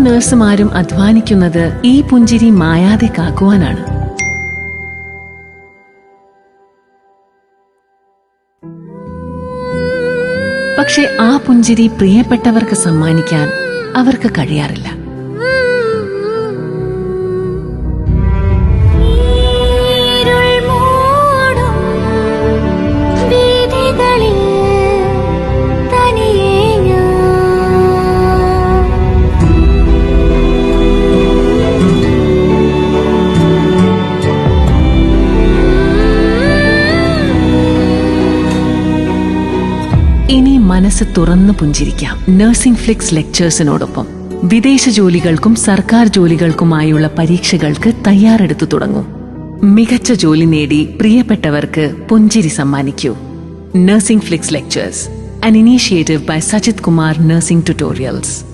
നഴ്സുമാരും അധ്വാനിക്കുന്നത് ഈ പുഞ്ചിരി മായാതെ കാക്കുവാനാണ്. പക്ഷെ ആ പുഞ്ചിരി പ്രിയപ്പെട്ടവർക്ക് സമ്മാനിക്കാൻ അവർക്ക് കഴിയാറില്ല. ഇനി മനസ്സ് തുറന്നു പുഞ്ചിരിക്കാം. നഴ്സിംഗ്ഫ്ലിക്സ് ലെക്ചേഴ്സിനോടൊപ്പം വിദേശ ജോലികൾക്കും സർക്കാർ ജോലികൾക്കുമായുള്ള പരീക്ഷകൾക്ക് തയ്യാറെടുത്തു തുടങ്ങും. മികച്ച ജോലി നേടി പ്രിയപ്പെട്ടവർക്ക് പുഞ്ചിരി സമ്മാനിക്കൂ. Nursingflix Lectures, an initiative by Sajith Kumar Nursing Tutorials.